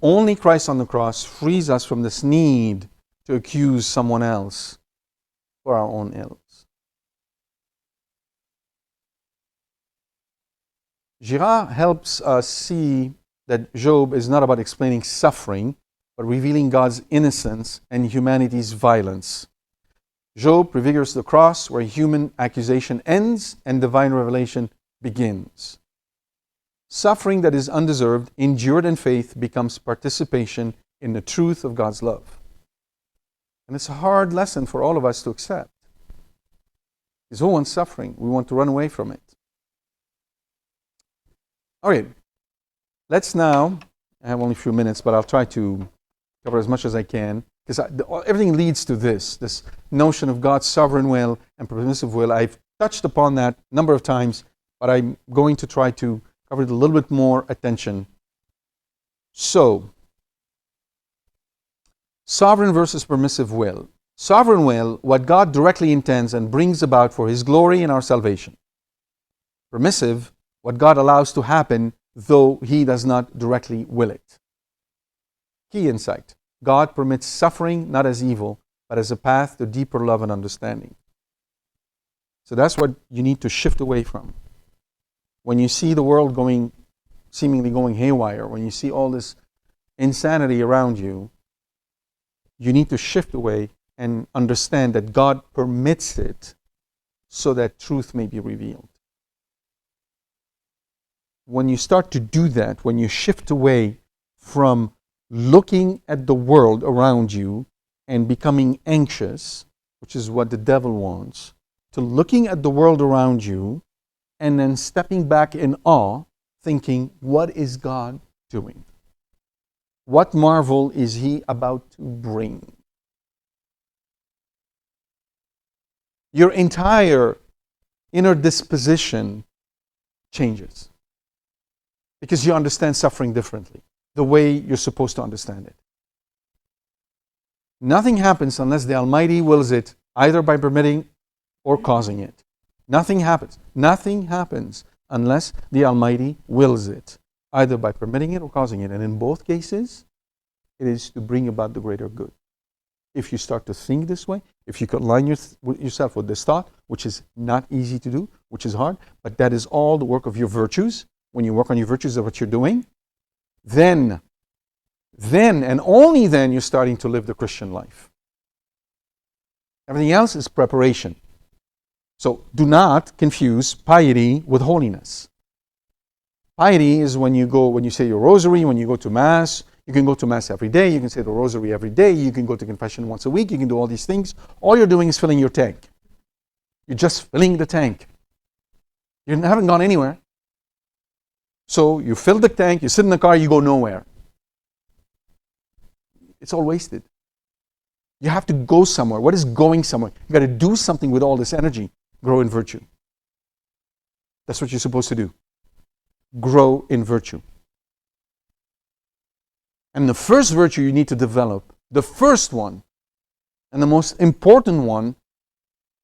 only Christ on the cross frees us from this need to accuse someone else for our own ills. Girard helps us see that Job is not about explaining suffering, but revealing God's innocence and humanity's violence. Job prefigures the cross where human accusation ends and divine revelation begins. Suffering that is undeserved, endured in faith, becomes participation in the truth of God's love. And it's a hard lesson for all of us to accept. Because who wants suffering? We want to run away from it. All right, let's now, I have only a few minutes, but I'll try to cover as much as I can, because everything leads to this notion of God's sovereign will and permissive will. I've touched upon that a number of times, but I'm going to try to cover it a little bit more attention. So, sovereign versus permissive will. Sovereign will, what God directly intends and brings about for His glory and our salvation. Permissive, what God allows to happen, though He does not directly will it. Key insight. God permits suffering not as evil, but as a path to deeper love and understanding. So that's what you need to shift away from. When you see the world seemingly going haywire, when you see all this insanity around you, you need to shift away and understand that God permits it so that truth may be revealed. When you start to do that, when you shift away from looking at the world around you and becoming anxious, which is what the devil wants, to looking at the world around you and then stepping back in awe, thinking, what is God doing? What marvel is He about to bring? Your entire inner disposition changes because you understand suffering differently, the way you're supposed to understand it. Nothing happens unless the Almighty wills it, either by permitting or causing it. Nothing happens. Nothing happens unless the Almighty wills it, either by permitting it or causing it. And in both cases, it is to bring about the greater good. If you start to think this way, if you could align yourself with this thought, which is not easy to do, which is hard, but that is all the work of your virtues. When you work on your virtues of what you're doing, then and only then you're starting to live the Christian life. Everything else is preparation. So do not confuse piety with holiness. Piety is when you say your rosary, when you go to Mass. You can go to Mass every day, you can say the rosary every day, you can go to confession once a week, you can do all these things. All you're doing is filling your tank. You're just filling the tank. You haven't gone anywhere. So you fill the tank, you sit in the car, you go nowhere. It's all wasted. You have to go somewhere. What is going somewhere? You got to do something with all this energy. Grow in virtue. That's what you're supposed to do. Grow in virtue. And the first virtue you need to develop, the first one, and the most important one,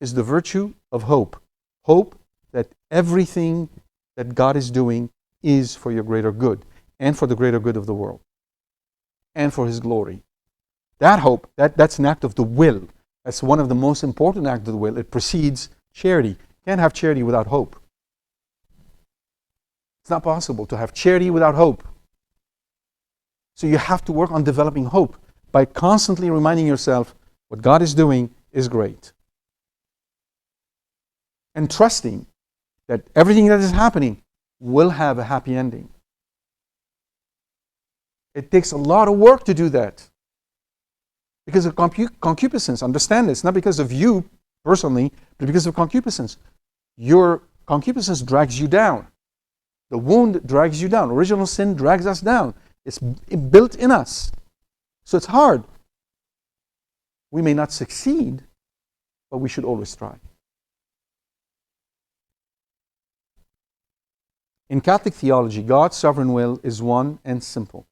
is the virtue of hope. Hope that everything that God is doing is for your greater good, and for the greater good of the world, and for His glory. That hope, that's an act of the will. That's one of the most important acts of the will. It precedes charity. You can't have charity without hope. It's not possible to have charity without hope. So you have to work on developing hope by constantly reminding yourself what God is doing is great. And trusting that everything that is happening will have a happy ending. It takes a lot of work to do that. Because of concupiscence. Understand this, not because of you personally, but because of concupiscence. Your concupiscence drags you down. The wound drags you down. Original sin drags us down. It's built in us. So it's hard. We may not succeed, but we should always try. In Catholic theology, God's sovereign will is one and simple.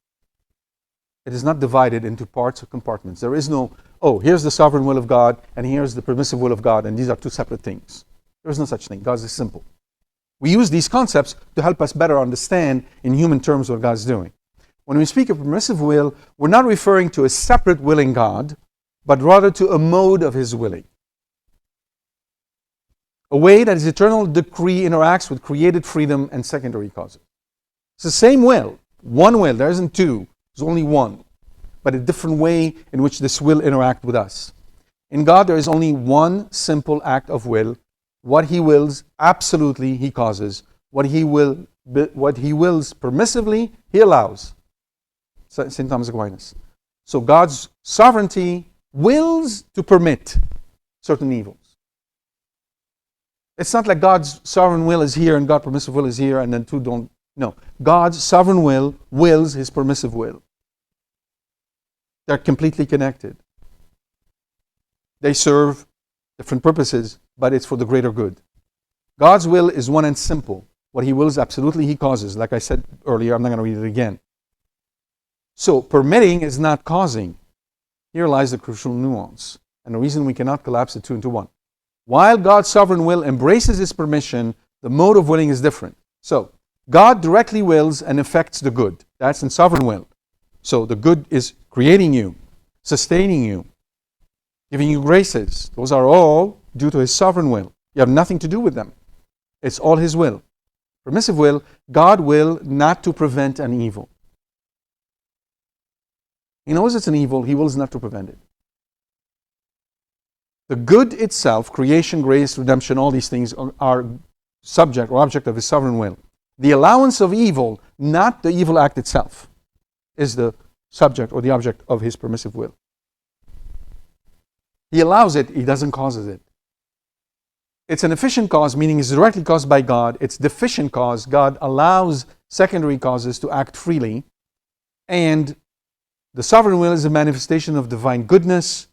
It is not divided into parts or compartments. There is no, here's the sovereign will of God, and here's the permissive will of God, and these are two separate things. There is no such thing. God is simple. We use these concepts to help us better understand in human terms what God's doing. When we speak of permissive will, we're not referring to a separate willing God, but rather to a mode of his willing. A way that his eternal decree interacts with created freedom and secondary causes. It's the same will, one will, there isn't two, there's only one, but a different way in which this will interact with us. In God, there is only one simple act of will. What he wills, absolutely, he causes. What he wills permissively, he allows. St. Thomas Aquinas. So God's sovereignty wills to permit certain evils. It's not like God's sovereign will is here and God's permissive will is here and then two don't. No. God's sovereign will wills his permissive will. They're completely connected. They serve different purposes, but it's for the greater good. God's will is one and simple. What he wills, absolutely, he causes. Like I said earlier, I'm not going to read it again. So, permitting is not causing. Here lies the crucial nuance, and the reason we cannot collapse the two into one. While God's sovereign will embraces his permission, the mode of willing is different. So, God directly wills and affects the good. That's in sovereign will. So, the good is creating you, sustaining you, giving you graces. Those are all due to his sovereign will. You have nothing to do with them. It's all his will. Permissive will, God will not to prevent an evil. He knows it's an evil, he wills not to prevent it. The good itself, creation, grace, redemption, all these things are subject or object of his sovereign will. The allowance of evil, not the evil act itself, is the subject or the object of his permissive will. He allows it, he doesn't cause it. It's an efficient cause, meaning it's directly caused by God. It's deficient cause. God allows secondary causes to act freely. And the sovereign will is a manifestation of divine goodness.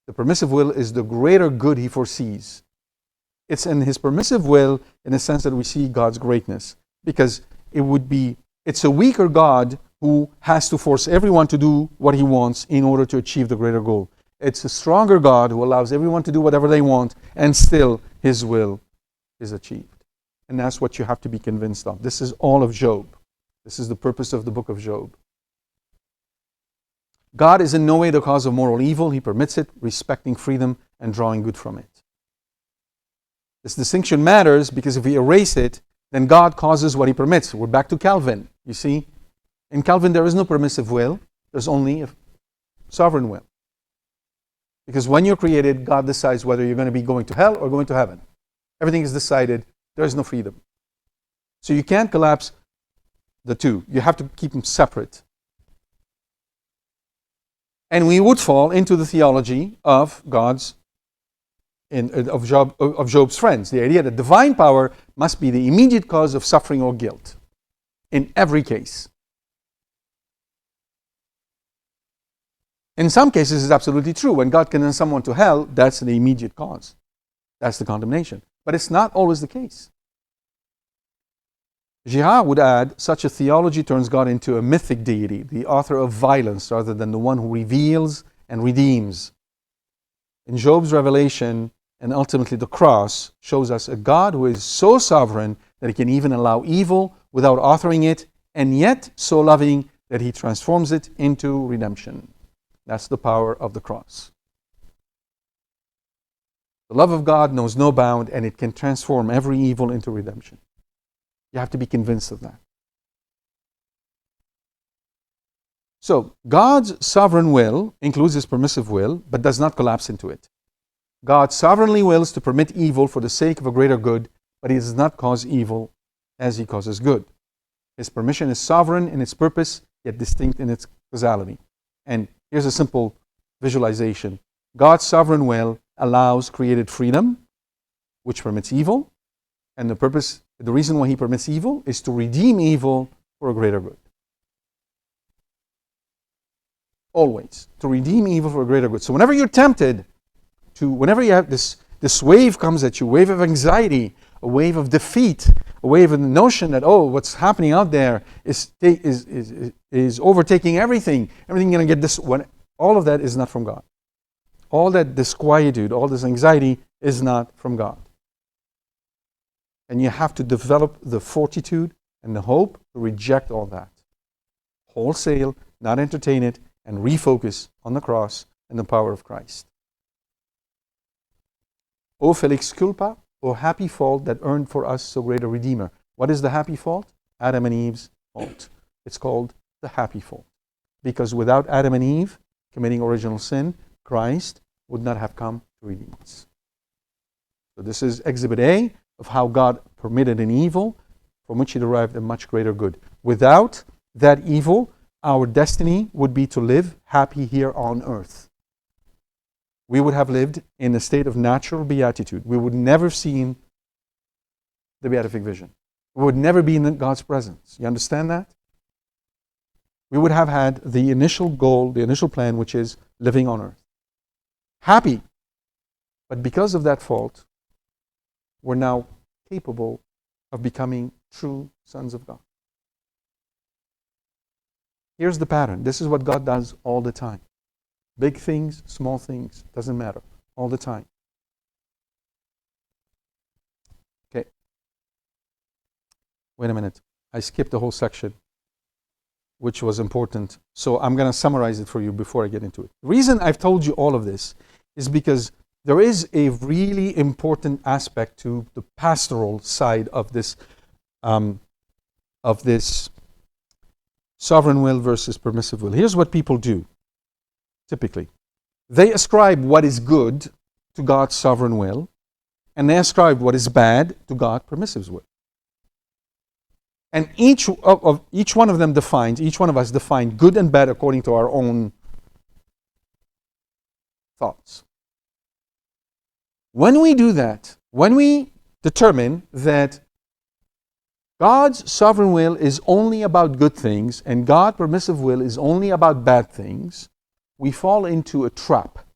The permissive will is the greater good he foresees. It's in his permissive will in the sense that we see God's greatness. Because it's a weaker God who has to force everyone to do what he wants in order to achieve the greater goal. It's a stronger God who allows everyone to do whatever they want and still his will is achieved. And that's what you have to be convinced of. This is all of Job. This is the purpose of the book of Job. God is in no way the cause of moral evil. He permits it, respecting freedom and drawing good from it. This distinction matters because if we erase it, then God causes what he permits. We're back to Calvin, you see. In Calvin, there is no permissive will. There's only a sovereign will. Because when you're created, God decides whether you're going to be going to hell or going to heaven. Everything is decided. There is no freedom. So you can't collapse the two. You have to keep them separate. And we would fall into the theology of Job's friends. The idea that divine power must be the immediate cause of suffering or guilt in every case. In some cases, it's absolutely true. When God condemns someone to hell, that's the immediate cause. That's the condemnation. But it's not always the case. Girard would add, such a theology turns God into a mythic deity, the author of violence rather than the one who reveals and redeems. In Job's revelation, and ultimately the cross, shows us a God who is so sovereign that he can even allow evil without authoring it, and yet so loving that he transforms it into redemption. That's the power of the cross. The love of God knows no bound, and it can transform every evil into redemption. You have to be convinced of that. So, God's sovereign will includes his permissive will, but does not collapse into it. God sovereignly wills to permit evil for the sake of a greater good, but he does not cause evil as he causes good. His permission is sovereign in its purpose, yet distinct in its causality. And here's a simple visualization. God's sovereign will allows created freedom, which permits evil, and the reason why he permits evil is to redeem evil for a greater good. Always. To redeem evil for a greater good. So whenever you're tempted whenever you have this wave comes at you, wave of anxiety, a wave of defeat, a wave of the notion that, what's happening out there is overtaking everything. Everything going to get this. All of that is not from God. All that disquietude, all this anxiety is not from God. then you have to develop the fortitude and the hope to reject all that. Wholesale, not entertain it, and refocus on the cross and the power of Christ. O felix culpa, O happy fault that earned for us so great a Redeemer. What is the happy fault? Adam and Eve's fault. It's called the happy fault. Because without Adam and Eve committing original sin, Christ would not have come to redeem us. So this is exhibit A of how God permitted an evil from which he derived a much greater good. Without that evil, our destiny would be to live happy here on earth. We would have lived in a state of natural beatitude. We would never have seen the beatific vision. We would never be in God's presence. You understand that? We would have had the initial goal, the initial plan, which is living on earth. Happy. But because of that fault, we're now capable of becoming true sons of God. Here's the pattern. This is what God does all the time. Big things, small things, doesn't matter. All the time. Okay. Wait a minute. I skipped the whole section, which was important. So I'm going to summarize it for you before I get into it. The reason I've told you all of this is because there is a really important aspect to the pastoral side of this sovereign will versus permissive will. Here's what people do, typically. They ascribe what is good to God's sovereign will, and they ascribe what is bad to God's permissive will. And each one of us define good and bad according to our own thoughts. When we do that, when we determine that God's sovereign will is only about good things and God's permissive will is only about bad things, we fall into a trap.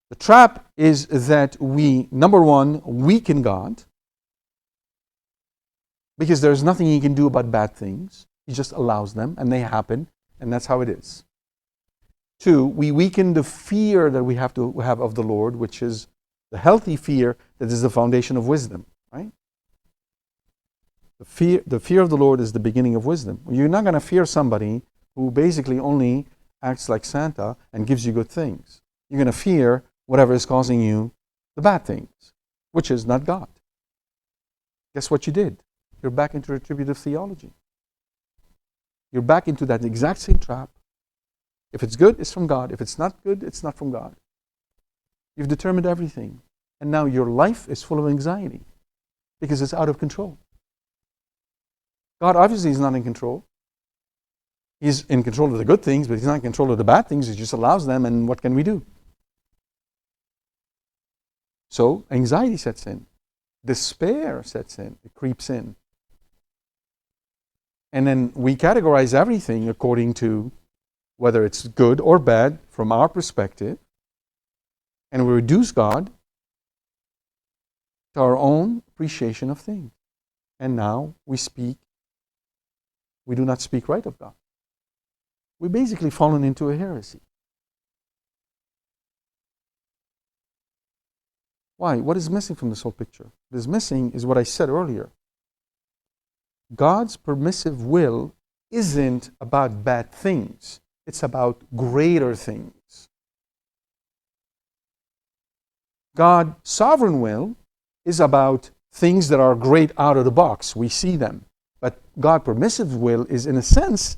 The trap is that we, number one, weaken God, because there's nothing he can do about bad things. He just allows them, and they happen, and that's how it is. Two, we weaken the fear that we have to have of the Lord, which is the healthy fear that is the foundation of wisdom, right? The fear of the Lord is the beginning of wisdom. You're not going to fear somebody who basically only acts like Santa and gives you good things. You're going to fear whatever is causing you the bad things, which is not God. Guess what you did? You're back into retributive theology. You're back into that exact same trap. If it's good, it's from God. If it's not good, it's not from God. You've determined everything. And now your life is full of anxiety because it's out of control. God obviously is not in control. He's in control of the good things, but he's not in control of the bad things. He just allows them, and what can we do? So anxiety sets in. Despair sets in. It creeps in. And then we categorize everything according to whether it's good or bad from our perspective, and we reduce God to our own appreciation of things. And now we do not speak right of God. We've basically fallen into a heresy. Why? What is missing from this whole picture? What is missing is what I said earlier. God's permissive will isn't about bad things. It's about greater things. God's sovereign will is about things that are great out of the box. We see them. But God's permissive will is, in a sense,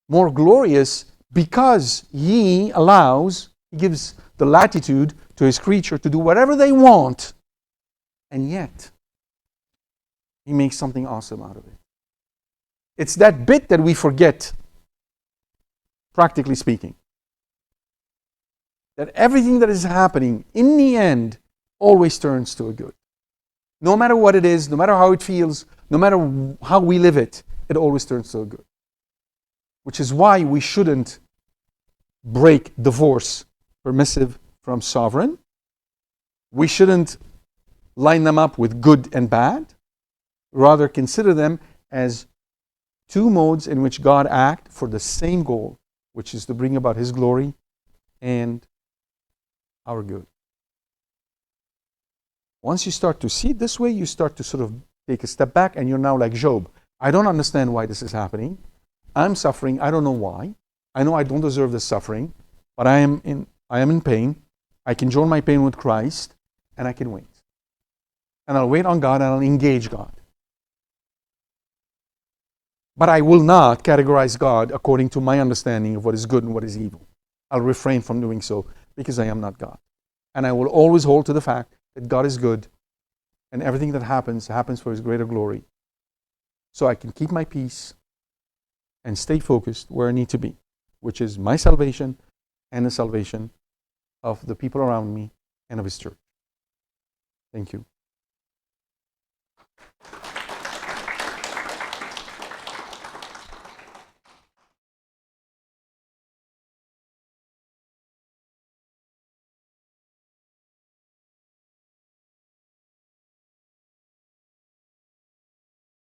more glorious because he gives the latitude to his creature to do whatever they want, and yet he makes something awesome out of it. It's that bit that we forget, practically speaking. That everything that is happening, in the end, always turns to a good. No matter what it is, no matter how it feels, no matter how we live it, it always turns to a good. Which is why we shouldn't divorce permissive from sovereign. We shouldn't line them up with good and bad. Rather, consider them as two modes in which God acts for the same goal, which is to bring about his glory and our good. Once you start to see it this way, you start to sort of take a step back, and you're now like Job. I don't understand why this is happening. I'm suffering. I don't know why. I know I don't deserve this suffering, but I am in pain. I can join my pain with Christ, and I can wait. And I'll wait on God, and I'll engage God. But I will not categorize God according to my understanding of what is good and what is evil. I'll refrain from doing so because I am not God. And I will always hold to the fact that God is good, and everything that happens for His greater glory. So I can keep my peace and stay focused where I need to be, which is my salvation and the salvation of the people around me and of His church. Thank you.